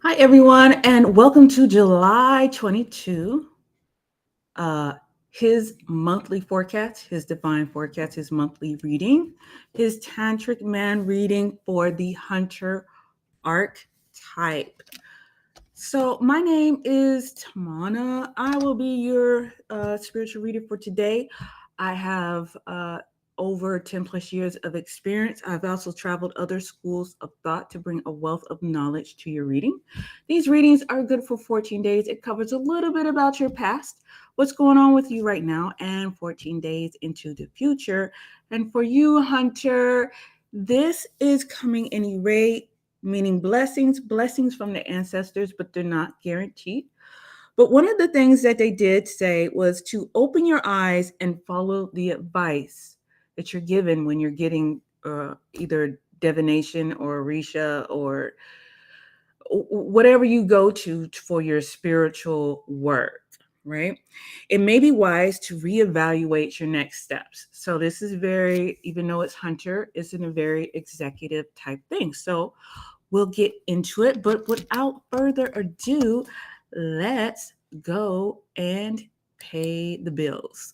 Hi, everyone, and welcome to July 22. Uh, his monthly forecast, his divine forecast, his monthly reading, his tantric man reading for the Hunter archetype. So, my name is Tamana. I will be your spiritual reader for today. I have over 10 plus years of experience. I've also traveled other schools of thought to bring a wealth of knowledge to your reading. These readings are good for 14 days. It covers a little bit about your past, what's going on with you right now, and 14 days into the future. And for you, Hunter, this is coming in a rate, meaning blessings from the ancestors, but they're not guaranteed. But one of the things that they did say was to open your eyes and follow the advice that you're given when you're getting either divination or Orisha or whatever you go to for your spiritual work, right? It may be wise to reevaluate your next steps. So this is very, even though it's Hunter, it's in a very executive type thing. So we'll get into it. But without further ado, let's go and pay the bills.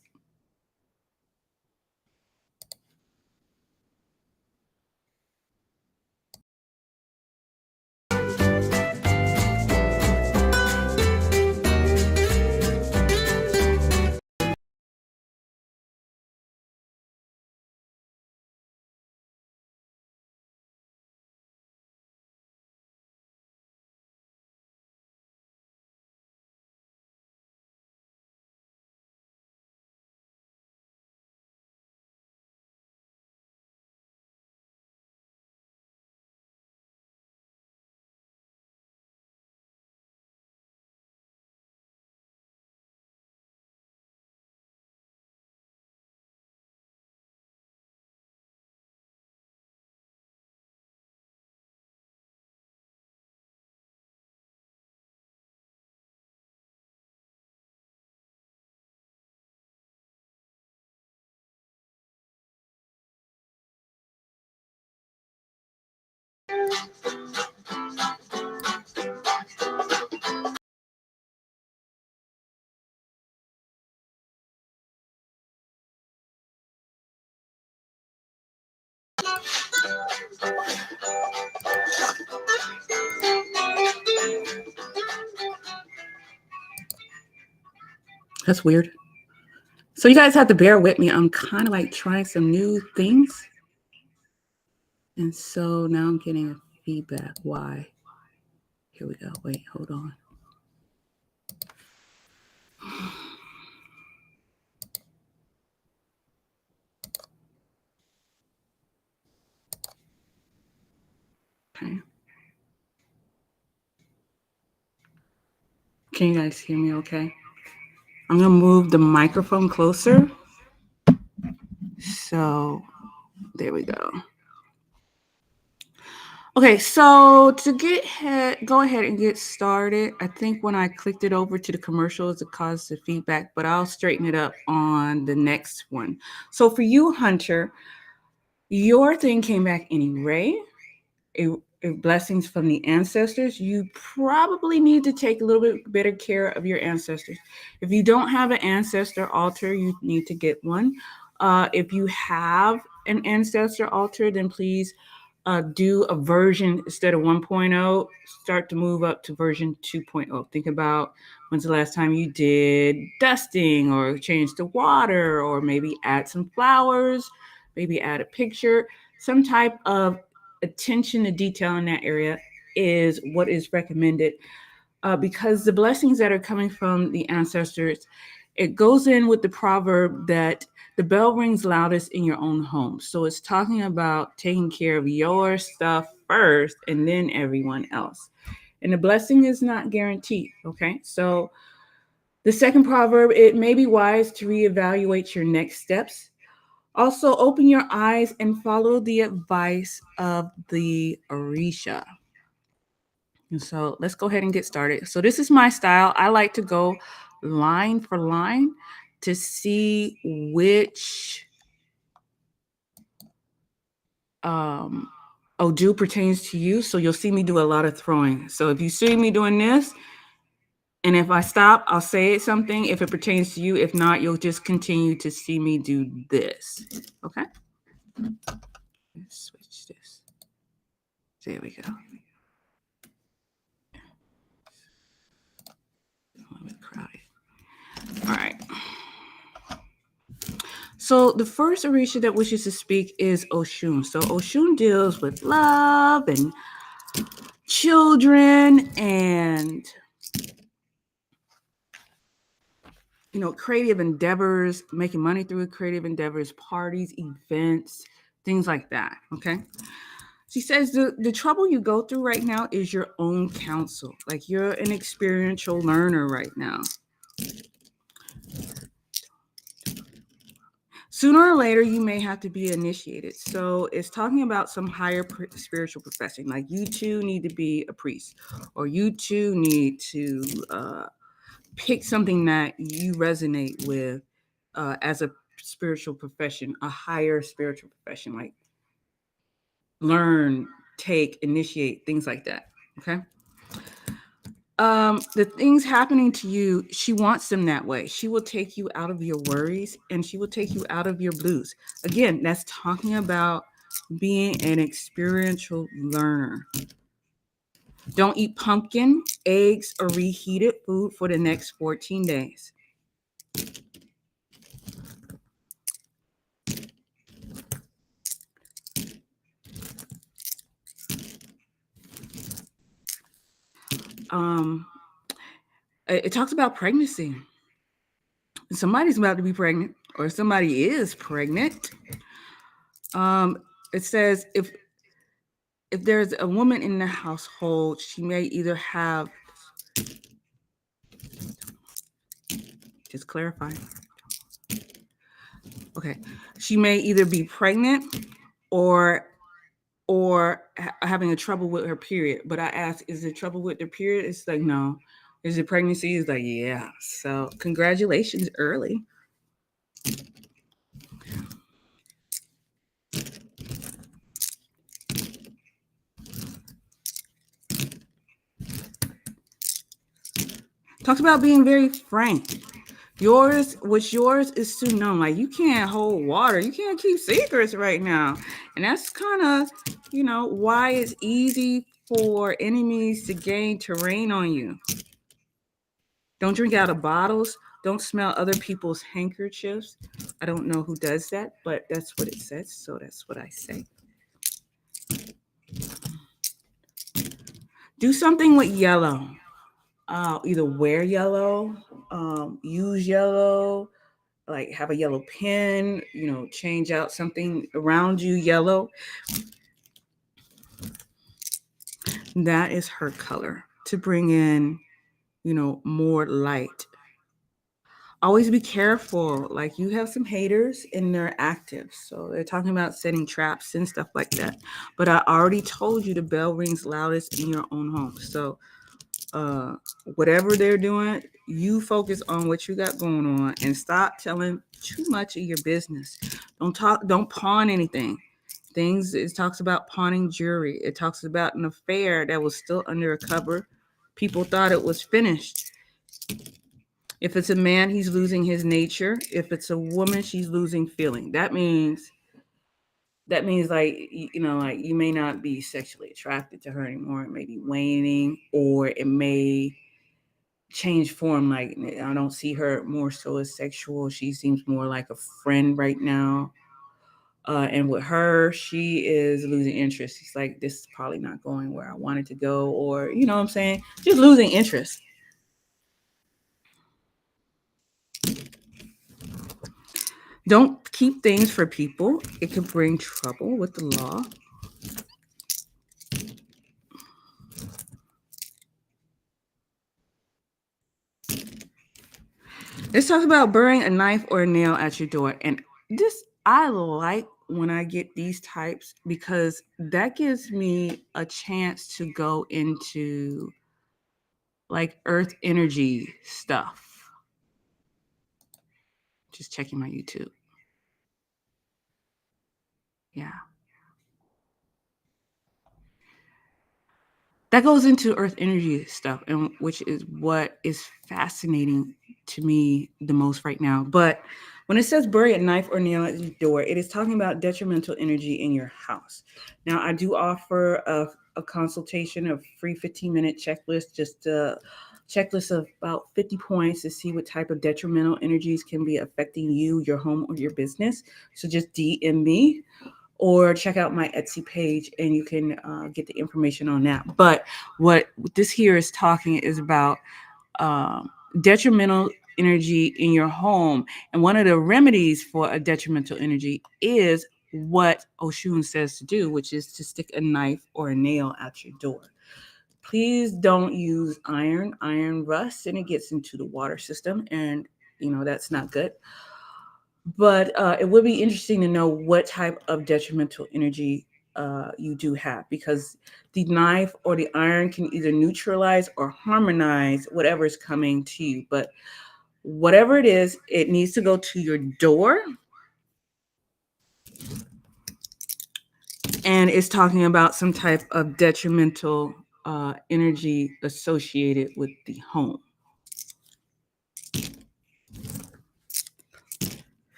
That's weird. So you guys have to bear with me. I'm kind of like trying some new things. And so now I'm getting a feedback. Why? Here we go. Wait, hold on. Okay. Can you guys hear me okay? I'm going to move the microphone closer. So there we go. Okay, so to go ahead and get started. I think when I clicked it over to the commercials, it caused the feedback, but I'll straighten it up on the next one. So for you, Hunter, your thing came back anyway. Blessings from the ancestors. You probably need to take a little bit better care of your ancestors. If you don't have an ancestor altar, you need to get one. If you have an ancestor altar, then please do a version instead of 1.0, start to move up to version 2.0. Think about when's the last time you did dusting or change the water or maybe add some flowers, maybe add a picture, some type of attention to detail in that area is what is recommended because the blessings that are coming from the ancestors, it goes in with the proverb that the bell rings loudest in your own home. So it's talking about taking care of your stuff first and then everyone else. And the blessing is not guaranteed. Okay. So the second proverb, it may be wise to reevaluate your next steps. Also, open your eyes and follow the advice of the Orisha. And so let's go ahead and get started. So this is my style. I like to go line for line to see which do pertains to you. So you'll see me do a lot of throwing. So if you see me doing this, and if I stop, I'll say something if it pertains to you. If not, you'll just continue to see me do this. Okay? Let's switch this. There we go. A little bit crowded. All right. So the first Orisha that wishes to speak is Oshun. So Oshun deals with love and children and creative endeavors, making money through creative endeavors, parties, events, things like that. Okay. She says the trouble you go through right now is your own counsel. Like you're an experiential learner right now. Sooner or later, you may have to be initiated. So it's talking about some higher spiritual profession. Like you too need to be a priest, or you too need to pick something that you resonate with as a spiritual profession, a higher spiritual profession, like learn, take, initiate, things like that. Okay. The things happening to you, she wants them that way. She will take you out of your worries and she will take you out of your blues. Again, that's talking about being an experiential learner. Don't eat pumpkin, eggs, or reheated food for the next 14 days. Um, it talks about pregnancy. Somebody's about to be pregnant, or somebody is pregnant. It says if there's a woman in the household, she may either have, just clarify. Okay, she may either be pregnant or having a trouble with her period. But I asked, is it trouble with the period? It's like no. Is it pregnancy? It's like yeah. So congratulations early. Talks about being very frank. What's yours is to know. Like you can't hold water. You can't keep secrets right now. And that's kind of, why it's easy for enemies to gain terrain on you. Don't drink out of bottles. Don't smell other people's handkerchiefs. I don't know who does that, but that's what it says. So that's what I say. Do something with yellow. Either wear yellow, use yellow, like have a yellow pen, change out something around you yellow. That is her color to bring in, more light. Always be careful. Like you have some haters and they're active. So they're talking about setting traps and stuff like that. But I already told you the bell rings loudest in your own home. So whatever they're doing, you focus on what you got going on and stop telling too much of your business. Don't pawn anything. It talks about pawning jewelry. It talks about an affair that was still under a cover. People thought it was finished. If it's a man, he's losing his nature. If it's a woman, she's losing feeling. That means like like you may not be sexually attracted to her anymore. It may be waning, or it may change form. Like I don't see her more so as sexual. She seems more like a friend right now. And with her, she is losing interest. She's like, this is probably not going where I wanted to go, or you know what I'm saying? Just losing interest. Don't keep things for people. It could bring trouble with the law. Let's talk about burying a knife or a nail at your door. And this, I like when I get these types because that gives me a chance to go into like earth energy stuff. Just checking my YouTube. Yeah. that goes into earth energy stuff, and which is what is fascinating to me the most right now. But when it says bury a knife or nail at your door, it is talking about detrimental energy in your house. Now, I do offer a consultation, a free 15-minute checklist, just a checklist of about 50 points to see what type of detrimental energies can be affecting you, your home, or your business. So just DM me or check out my Etsy page and you can get the information on that. But what this here is talking is about detrimental energy in your home. And one of the remedies for a detrimental energy is what Oshun says to do, which is to stick a knife or a nail at your door. Please don't use iron. Iron rusts and it gets into the water system, and that's not good. But it would be interesting to know what type of detrimental energy you do have, because the knife or the iron can either neutralize or harmonize whatever is coming to you. But whatever it is, it needs to go to your door. And it's talking about some type of detrimental energy associated with the home.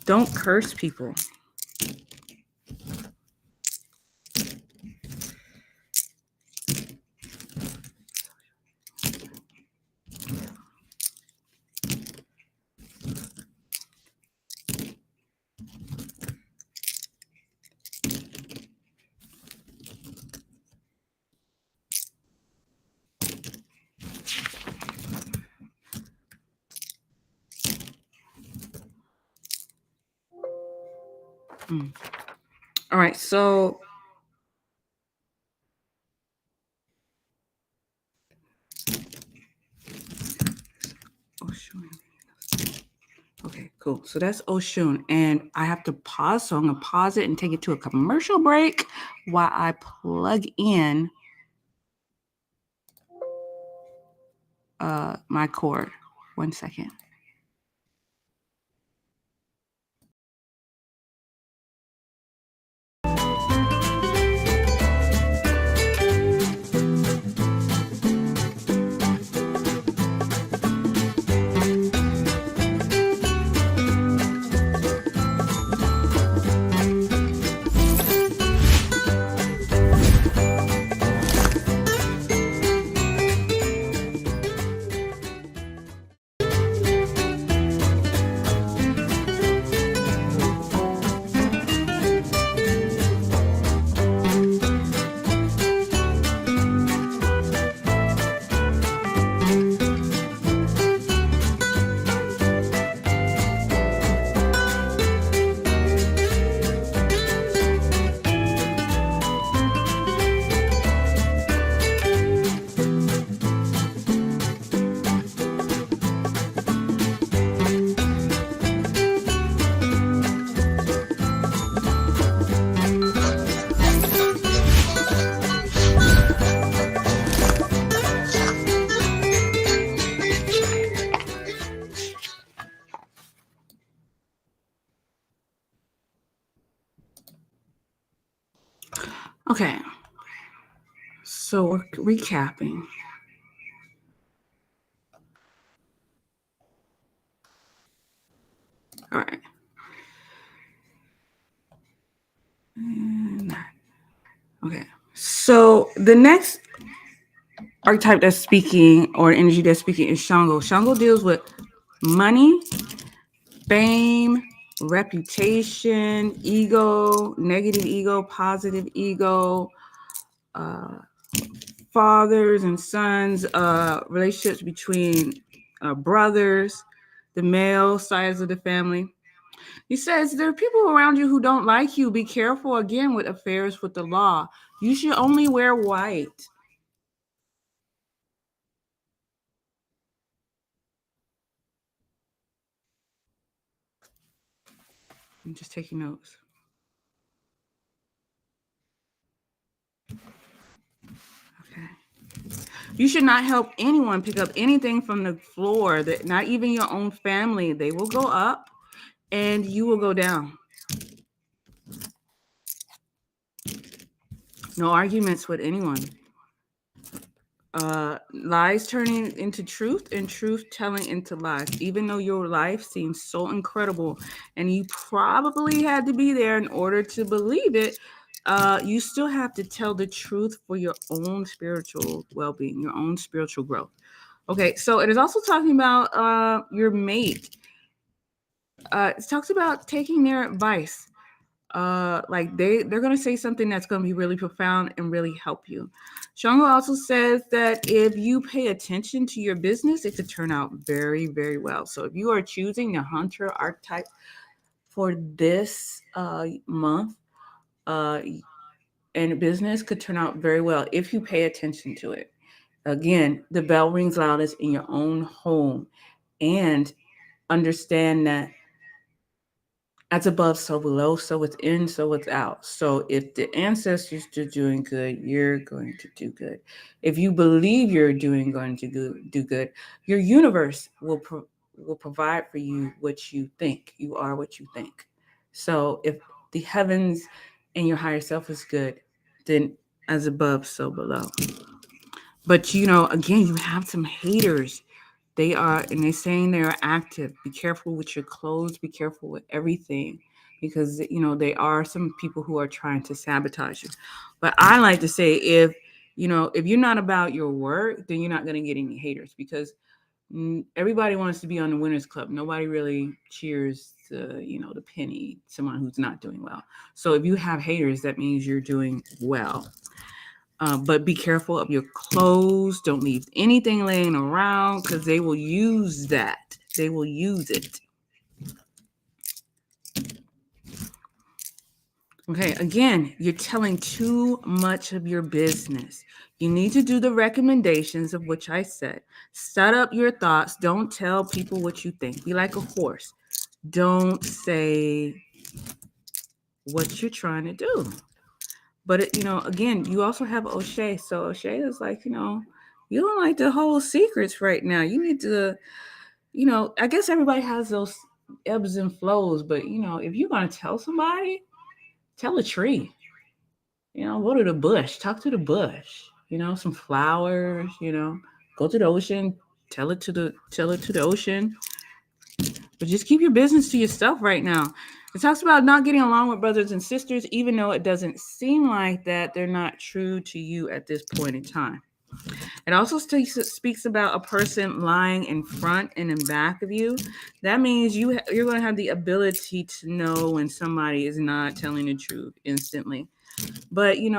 Don't curse people. All right, so okay, cool. So that's Oshun, and I have to pause, so I'm gonna pause it and take it to a commercial break while I plug in my cord. 1 second. Okay, so we're recapping. All right. Okay, so the next archetype that's speaking, or energy that's speaking, is Shango. Shango deals with money, fame, reputation, ego, negative ego, positive ego, fathers and sons, relationships between brothers, the male sides of the family. He says there are people around you who don't like you. Be careful again with affairs with the law. You should only wear white. I'm just taking notes. Okay. You should not help anyone pick up anything from the floor, that not even your own family. They will go up and you will go down. No arguments with anyone. Lies turning into truth and truth telling into lies. Even though your life seems so incredible and you probably had to be there in order to believe it, you still have to tell the truth for your own spiritual well being, your own spiritual growth. Okay, so it is also talking about your mate. It talks about taking their advice. Like they're gonna say something that's gonna be really profound and really help you. Shango also says that if you pay attention to your business, it could turn out very, very well. So if you are choosing the hunter archetype for this month, uh, and business could turn out very well if you pay attention to it. Again, the bell rings loudest in your own home, and understand that as above, so below, so within, so without. So if the ancestors are doing good, you're going to do good. If you believe you're going to do good, your universe will provide for you what you think. You are what you think. So if the heavens and your higher self is good, then as above, so below. But again, you have some haters. They are, and they're saying they are active. Be careful with your clothes. Be careful with everything, because they are some people who are trying to sabotage you. But I like to say, if you're not about your work, then you're not going to get any haters, because everybody wants to be on the winners club. Nobody really cheers the penny, someone who's not doing well. So if you have haters, that means you're doing well. But be careful of your clothes. Don't leave anything laying around, because they will use that. They will use it. Okay, again, you're telling too much of your business. You need to do the recommendations of which I said. Set up your thoughts. Don't tell people what you think. Be like a horse. Don't say what you're trying to do. But again, you also have O'Shea. So O'Shea is like, you don't like to hold secrets right now. You need to, I guess everybody has those ebbs and flows. But if you're gonna tell somebody, tell a tree. Go to the bush, talk to the bush. Some flowers. Go to the ocean, tell it to the ocean. But just keep your business to yourself right now. It talks about not getting along with brothers and sisters, even though it doesn't seem like that. They're not true to you at this point in time. It also speaks about a person lying in front and in back of you. That means you're going to have the ability to know when somebody is not telling the truth instantly. But you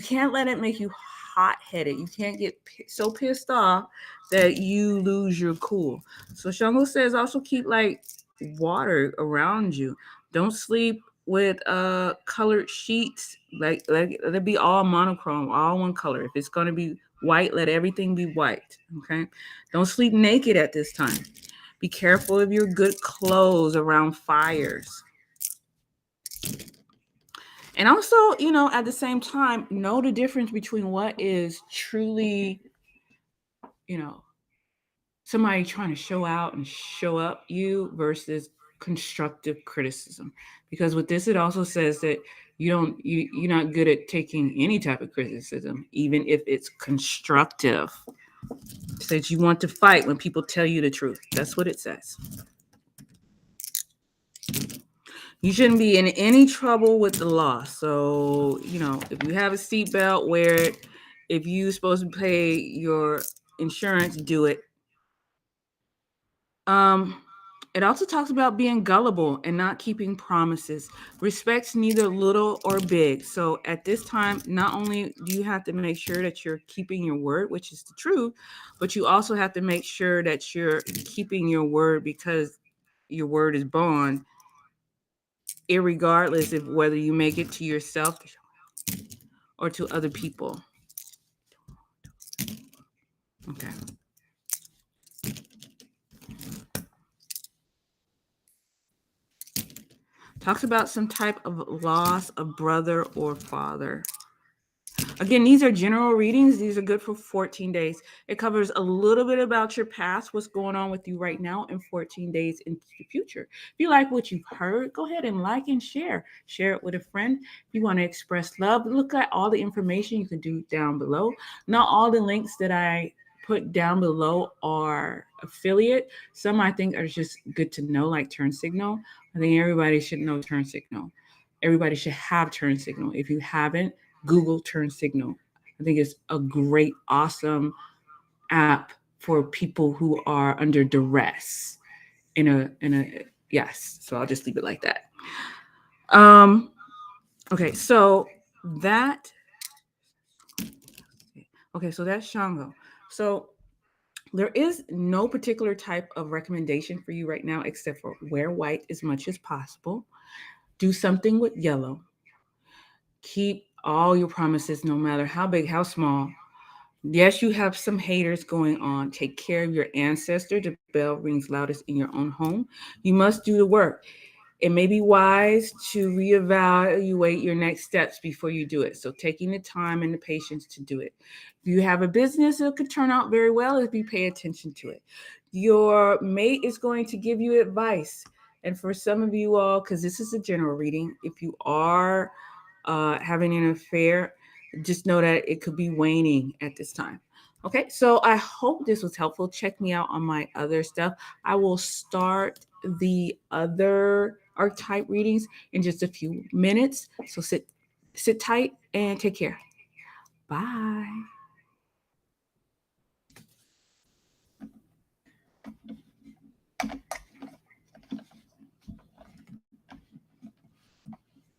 can't let it make you hot-headed. You can't get so pissed off that you lose your cool. So Shango says also keep like water around you. Don't sleep with colored sheets. Like let it be all monochrome, all one color. If it's gonna be white, let everything be white. Okay. Don't sleep naked at this time. Be careful of your good clothes around fires. And also, at the same time, know the difference between what is truly, you know, somebody trying to show out and show up you versus constructive criticism. Because with this, it also says that you're not good at taking any type of criticism, even if it's constructive. It says you want to fight when people tell you the truth. That's what it says. You shouldn't be in any trouble with the law. So, if you have a seatbelt, wear it. If you're supposed to pay your insurance, do it. Um, it also talks about being gullible and not keeping promises. Respect's neither little or big. So at this time, not only do you have to make sure that you're keeping your word, which is the truth, but you also have to make sure that you're keeping your word, because your word is bond, irregardless of whether you make it to yourself or to other people. Okay. Talks about some type of loss of brother or father. Again, these are general readings. These are good for 14 days. It covers a little bit about your past, what's going on with you right now, and 14 days into the future. If you like what you've heard, go ahead and like and share. Share it with a friend. If you want to express love, look at all the information you can do down below. Not all the links that I put down below are affiliate. Some I think are just good to know, like turn signal. I think everybody should know turn signal. Everybody should have turn signal. If you haven't, Google turn signal. I think it's a great, awesome app for people who are under duress in a yes. So I'll just leave it like that. Um okay, so that okay, so that's Shango. So there is no particular type of recommendation for you right now except for wear white as much as possible. Do something with yellow. Keep all your promises, no matter how big, how small. Yes, you have some haters going on. Take care of your ancestor. The bell rings loudest in your own home. You must do the work. It may be wise to reevaluate your next steps before you do it. So, taking the time and the patience to do it. If you have a business, it could turn out very well if you pay attention to it. Your mate is going to give you advice. And for some of you all, because this is a general reading, if you are having an affair, just know that it could be waning at this time. Okay, so I hope this was helpful. Check me out on my other stuff. I will start the other archetype readings in just a few minutes. So sit tight and take care. Bye.